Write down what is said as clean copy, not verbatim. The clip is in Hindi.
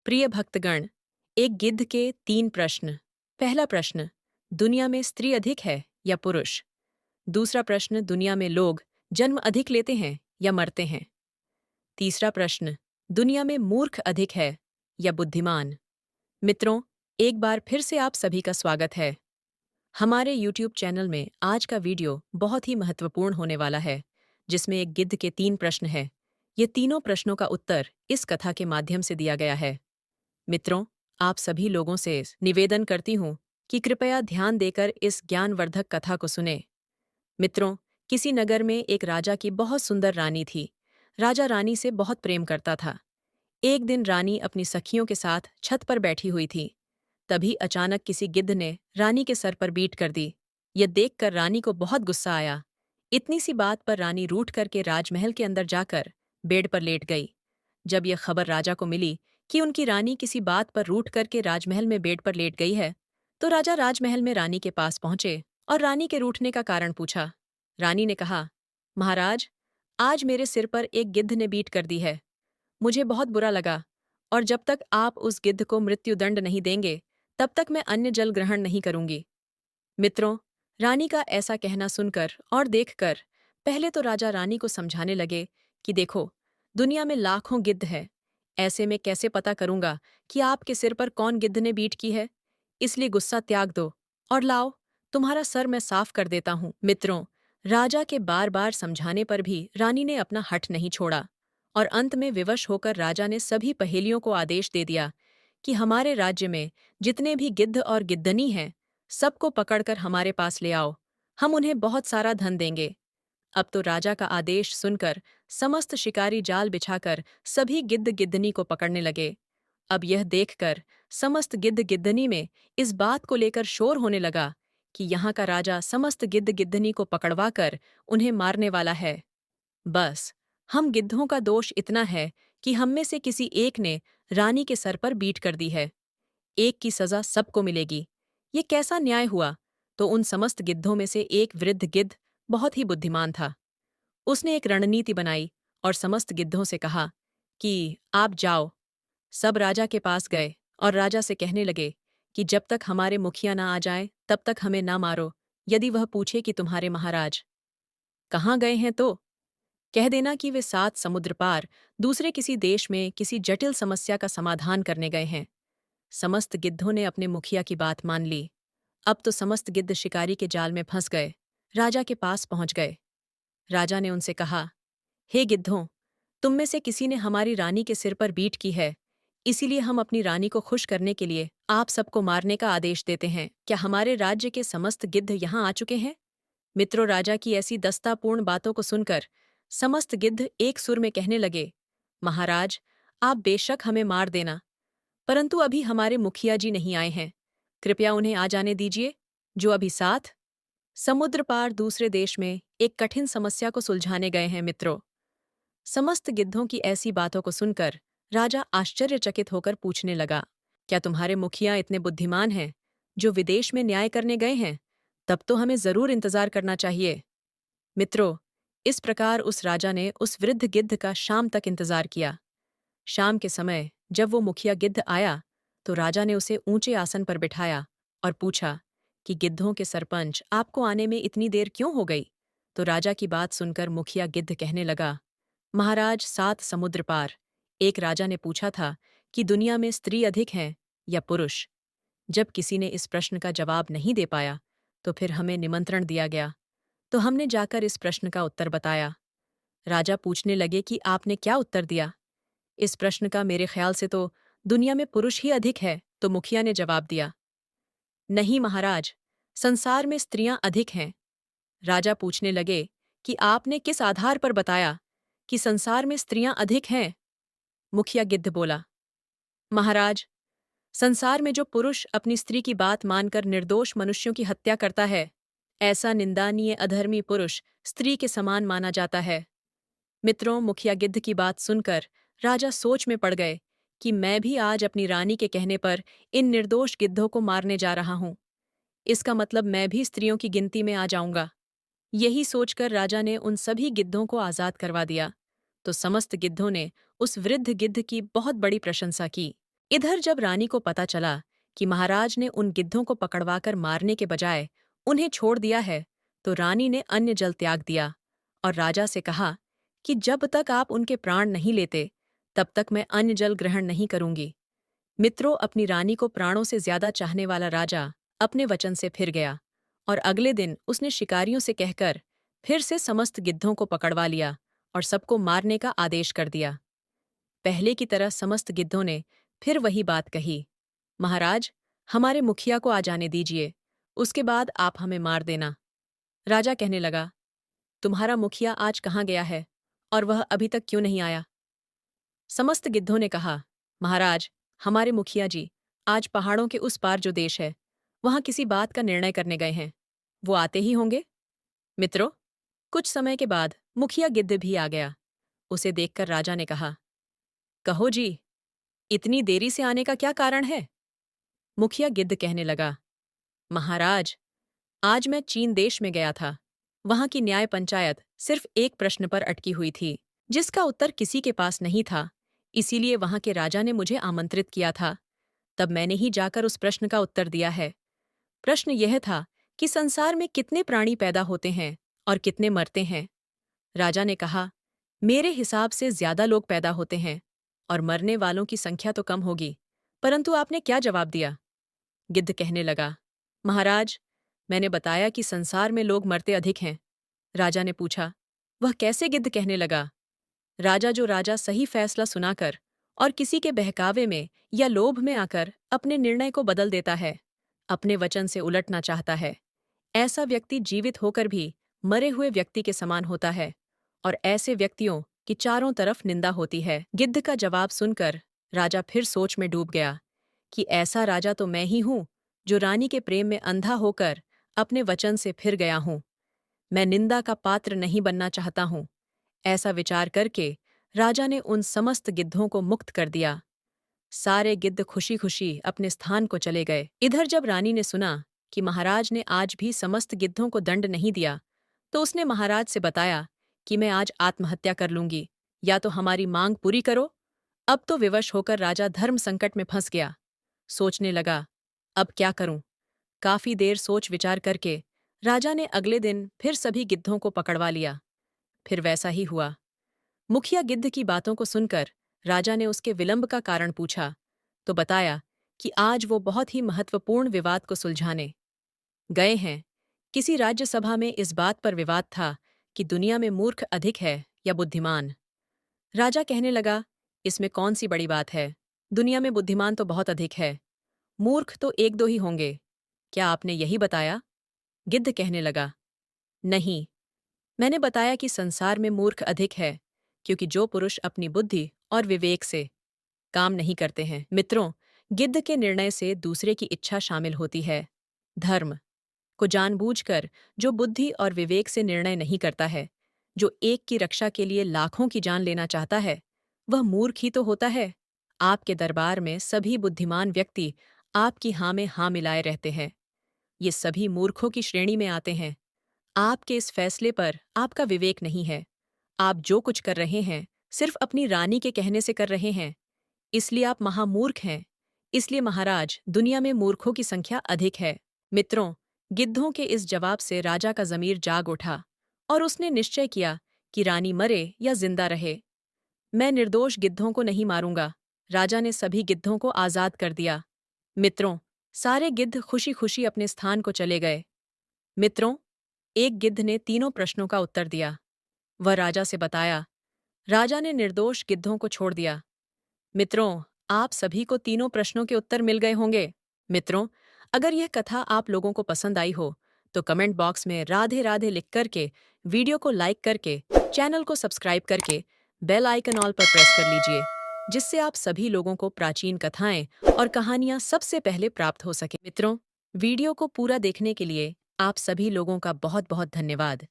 प्रिय भक्तगण, एक गिद्ध के 3 प्रश्न। पहला प्रश्न, दुनिया में स्त्री अधिक है या पुरुष? दूसरा प्रश्न, दुनिया में लोग जन्म अधिक लेते हैं या मरते हैं? तीसरा प्रश्न, दुनिया में मूर्ख अधिक है या बुद्धिमान? मित्रों, एक बार फिर से आप सभी का स्वागत है। हमारे YouTube चैनल में आज का वीडियो बहुत ही महत्वपूर्ण होने वाला है, जिसमें एक गिद्ध के 3 प्रश्न हैं। ये तीनों प्रश्नों का उत्तर इस कथा के माध्यम से दिया गया है। मित्रों, आप सभी लोगों से निवेदन करती हूँ कि कृपया ध्यान देकर इस ज्ञानवर्धक कथा को सुने। मित्रों, किसी नगर में एक राजा की बहुत सुंदर रानी थी। राजा रानी से बहुत प्रेम करता था। एक दिन रानी अपनी सखियों के साथ छत पर बैठी हुई थी। तभी अचानक किसी गिद्ध ने रानी के सर पर बीट कर दी। यह देखकर रानी को बहुत गुस्सा आया। इतनी सी बात पर रानी रूठ करके राजमहल के अंदर जाकर बेड पर लेट गई। जब यह खबर राजा को मिली कि उनकी रानी किसी बात पर रूठ करके राजमहल में बेड पर लेट गई है, तो राजा राजमहल में रानी के पास पहुंचे और रानी के रूठने का कारण पूछा। रानी ने कहा, महाराज, आज मेरे सिर पर एक गिद्ध ने बीट कर दी है। मुझे बहुत बुरा लगा, और जब तक आप उस गिद्ध को मृत्युदंड नहीं देंगे, तब तक मैं अन्य जल ग्रहण नहीं करूंगी। मित्रों, रानी का ऐसा कहना सुनकर और देखकर पहले तो राजा रानी को समझाने लगे कि देखो, दुनिया में लाखों गिद्ध हैं। ऐसे में कैसे पता करूंगा कि आपके सिर पर कौन गिद्ध ने बीट की है? इसलिए गुस्सा त्याग दो और लाओ, तुम्हारा सर मैं साफ कर देता हूं। मित्रों, राजा के बार बार समझाने पर भी रानी ने अपना हठ नहीं छोड़ा, और अंत में विवश होकर राजा ने सभी पहेलियों को आदेश दे दिया कि हमारे राज्य में जितने भी गिद्ध और गिद्धनी हैं, सबको पकड़कर हमारे पास ले आओ। हम उन्हें बहुत सारा धन देंगे। अब तो राजा का आदेश सुनकर समस्त शिकारी जाल बिछाकर सभी गिद्ध गिद्धनी को पकड़ने लगे। अब यह देखकर समस्त गिद्ध गिद्धनी में इस बात को लेकर शोर होने लगा कि यहाँ का राजा समस्त गिद्ध गिद्धनी को पकड़वाकर उन्हें मारने वाला है। बस, हम गिद्धों का दोष इतना है कि हम में से किसी एक ने रानी के सर पर बीट कर दी है। एक की सजा सबको मिलेगी। ये कैसा न्याय हुआ? तो उन समस्त गिद्धों में से एक वृद्ध गिद्ध बहुत ही बुद्धिमान था। उसने एक रणनीति बनाई और समस्त गिद्धों से कहा कि आप जाओ। सब राजा के पास गए और राजा से कहने लगे कि जब तक हमारे मुखिया ना आ जाएं, तब तक हमें ना मारो। यदि वह पूछे कि तुम्हारे महाराज कहाँ गए हैं, तो कह देना कि वे 7 समुद्र पार दूसरे किसी देश में किसी जटिल समस्या का समाधान करने गए हैं। समस्त गिद्धों ने अपने मुखिया की बात मान ली। अब तो समस्त गिद्ध शिकारी के जाल में फंस गए। राजा के पास पहुंच गए। राजा ने उनसे कहा, हे गिद्धों, तुम में से किसी ने हमारी रानी के सिर पर बीट की है। इसीलिए हम अपनी रानी को खुश करने के लिए आप सबको मारने का आदेश देते हैं। क्या हमारे राज्य के समस्त गिद्ध यहाँ आ चुके हैं? मित्रों, राजा की ऐसी दस्तापूर्ण बातों को सुनकर समस्त गिद्ध एक सुर में कहने लगे, महाराज, आप बेशक हमें मार देना, परंतु अभी हमारे मुखिया जी नहीं आए हैं। कृपया उन्हें आ जाने दीजिए, जो अभी 7 समुद्र पार दूसरे देश में एक कठिन समस्या को सुलझाने गए हैं। मित्रों, समस्त गिद्धों की ऐसी बातों को सुनकर राजा आश्चर्यचकित होकर पूछने लगा, क्या तुम्हारे मुखिया इतने बुद्धिमान हैं, जो विदेश में न्याय करने गए हैं? तब तो हमें जरूर इंतजार करना चाहिए। मित्रों, इस प्रकार उस राजा ने उस वृद्ध गिद्ध का शाम तक इंतजार किया। शाम के समय जब वो मुखिया गिद्ध आया, तो राजा ने उसे ऊंचे आसन पर बिठाया और पूछा कि गिद्धों के सरपंच, आपको आने में इतनी देर क्यों हो गई? तो राजा की बात सुनकर मुखिया गिद्ध कहने लगा, महाराज, 7 समुद्र पार एक राजा ने पूछा था कि दुनिया में स्त्री अधिक हैं या पुरुष? जब किसी ने इस प्रश्न का जवाब नहीं दे पाया, तो फिर हमें निमंत्रण दिया गया, तो हमने जाकर इस प्रश्न का उत्तर बताया। राजा पूछने लगे कि आपने क्या उत्तर दिया? इस प्रश्न का मेरे ख्याल से तो दुनिया में पुरुष ही अधिक है। तो मुखिया ने जवाब दिया, नहीं महाराज, संसार में स्त्रियां अधिक हैं। राजा पूछने लगे कि आपने किस आधार पर बताया कि संसार में स्त्रियां अधिक हैं? मुखिया गिद्ध बोला, महाराज, संसार में जो पुरुष अपनी स्त्री की बात मानकर निर्दोष मनुष्यों की हत्या करता है, ऐसा निंदानीय अधर्मी पुरुष स्त्री के समान माना जाता है। मित्रों, मुखिया गिद्ध की बात सुनकर राजा सोच में पड़ गए कि मैं भी आज अपनी रानी के कहने पर इन निर्दोष गिद्धों को मारने जा रहा हूं। इसका मतलब मैं भी स्त्रियों की गिनती में आ जाऊंगा। यही सोचकर राजा ने उन सभी गिद्धों को आजाद करवा दिया। तो समस्त गिद्धों ने उस वृद्ध गिद्ध की बहुत बड़ी प्रशंसा की। इधर जब रानी को पता चला कि महाराज ने उन गिद्धों को पकड़वाकर मारने के बजाय उन्हें छोड़ दिया है, तो रानी ने अन्य जल त्याग दिया और राजा से कहा कि जब तक आप उनके प्राण नहीं लेते, तब तक मैं अन्य जल ग्रहण नहीं करूंगी। मित्रों, अपनी रानी को प्राणों से ज्यादा चाहने वाला राजा अपने वचन से फिर गया और अगले दिन उसने शिकारियों से कहकर फिर से समस्त गिद्धों को पकड़वा लिया और सबको मारने का आदेश कर दिया। पहले की तरह समस्त गिद्धों ने फिर वही बात कही, महाराज, हमारे मुखिया को आ जाने दीजिए, उसके बाद आप हमें मार देना। राजा कहने लगा, तुम्हारा मुखिया आज कहाँ गया है और वह अभी तक क्यों नहीं आया? समस्त गिद्धों ने कहा, महाराज, हमारे मुखिया जी आज पहाड़ों के उस पार जो देश है, वहां किसी बात का निर्णय करने गए हैं। वो आते ही होंगे। मित्रों, कुछ समय के बाद मुखिया गिद्ध भी आ गया। उसे देखकर राजा ने कहा, कहो जी, इतनी देरी से आने का क्या कारण है? मुखिया गिद्ध कहने लगा, महाराज, आज मैं चीन देश में गया था। वहां की न्याय पंचायत सिर्फ एक प्रश्न पर अटकी हुई थी, जिसका उत्तर किसी के पास नहीं था। इसीलिए वहां के राजा ने मुझे आमंत्रित किया था। तब मैंने ही जाकर उस प्रश्न का उत्तर दिया है। प्रश्न यह था कि संसार में कितने प्राणी पैदा होते हैं और कितने मरते हैं। राजा ने कहा, मेरे हिसाब से ज्यादा लोग पैदा होते हैं और मरने वालों की संख्या तो कम होगी। परंतु आपने क्या जवाब दिया? गिद्ध कहने लगा, महाराज, मैंने बताया कि संसार में लोग मरते अधिक हैं। राजा ने पूछा, वह कैसे? गिद्ध कहने लगा, राजा सही फैसला सुनाकर और किसी के बहकावे में या लोभ में आकर अपने निर्णय को बदल देता है, अपने वचन से उलटना चाहता है, ऐसा व्यक्ति जीवित होकर भी मरे हुए व्यक्ति के समान होता है और ऐसे व्यक्तियों की चारों तरफ निंदा होती है। गिद्ध का जवाब सुनकर राजा फिर सोच में डूब गया कि ऐसा राजा तो मैं ही हूं जो रानी के प्रेम में अंधा होकर अपने वचन से फिर गया हूं। मैं निंदा का पात्र नहीं बनना चाहता हूं। ऐसा विचार करके राजा ने उन समस्त गिद्धों को मुक्त कर दिया। सारे गिद्ध खुशी खुशी अपने स्थान को चले गए। इधर जब रानी ने सुना कि महाराज ने आज भी समस्त गिद्धों को दंड नहीं दिया, तो उसने महाराज से बताया कि मैं आज आत्महत्या कर लूंगी, या तो हमारी मांग पूरी करो। अब तो विवश होकर राजा धर्म संकट में फंस गया। सोचने लगा, अब क्या करूं? काफी देर सोच विचार करके राजा ने अगले दिन फिर सभी गिद्धों को पकड़वा लिया। फिर वैसा ही हुआ। मुखिया गिद्ध की बातों को सुनकर राजा ने उसके विलंब का कारण पूछा, तो बताया कि आज वो बहुत ही महत्वपूर्ण विवाद को सुलझाने गए हैं। किसी राज्यसभा में इस बात पर विवाद था कि दुनिया में मूर्ख अधिक है या बुद्धिमान। राजा कहने लगा, इसमें कौन सी बड़ी बात है? दुनिया में बुद्धिमान तो बहुत अधिक है, मूर्ख तो एक दो ही होंगे। क्या आपने यही बताया? गिद्ध कहने लगा, नहीं, मैंने बताया कि संसार में मूर्ख अधिक है, क्योंकि जो पुरुष अपनी बुद्धि और विवेक से काम नहीं करते हैं। मित्रों, गिद्ध के निर्णय से दूसरे की इच्छा शामिल होती है। धर्म को जानबूझकर जो बुद्धि और विवेक से निर्णय नहीं करता है, जो एक की रक्षा के लिए लाखों की जान लेना चाहता है, वह मूर्ख ही तो होता है। आपके दरबार में सभी बुद्धिमान व्यक्ति आपकी हाँ में हाँ मिलाए रहते हैं। ये सभी मूर्खों की श्रेणी में आते हैं। आपके इस फैसले पर आपका विवेक नहीं है। आप जो कुछ कर रहे हैं सिर्फ अपनी रानी के कहने से कर रहे हैं, इसलिए आप महामूर्ख हैं। इसलिए महाराज, दुनिया में मूर्खों की संख्या अधिक है। मित्रों, गिद्धों के इस जवाब से राजा का ज़मीर जाग उठा और उसने निश्चय किया कि रानी मरे या जिंदा रहे, मैं निर्दोष गिद्धों को नहीं मारूंगा। राजा ने सभी गिद्धों को आज़ाद कर दिया। मित्रों, सारे गिद्ध खुशी खुशी अपने स्थान को चले गए। मित्रों, एक गिद्ध ने तीनों प्रश्नों का उत्तर दिया। वह राजा से बताया। राजा ने निर्दोष गिद्धों को छोड़ दिया। मित्रों, आप सभी को तीनों प्रश्नों के उत्तर मिल गए होंगे। मित्रों, अगर यह कथा आप लोगों को पसंद आई हो तो कमेंट बॉक्स में राधे राधे लिख करके, वीडियो को लाइक करके, चैनल को सब्सक्राइब करके बेल आइकन ऑल पर प्रेस कर लीजिए, जिससे आप सभी लोगों को प्राचीन कथाएं और कहानियां सबसे पहले प्राप्त हो सके। मित्रों, वीडियो को पूरा देखने के लिए आप सभी लोगों का बहुत बहुत धन्यवाद।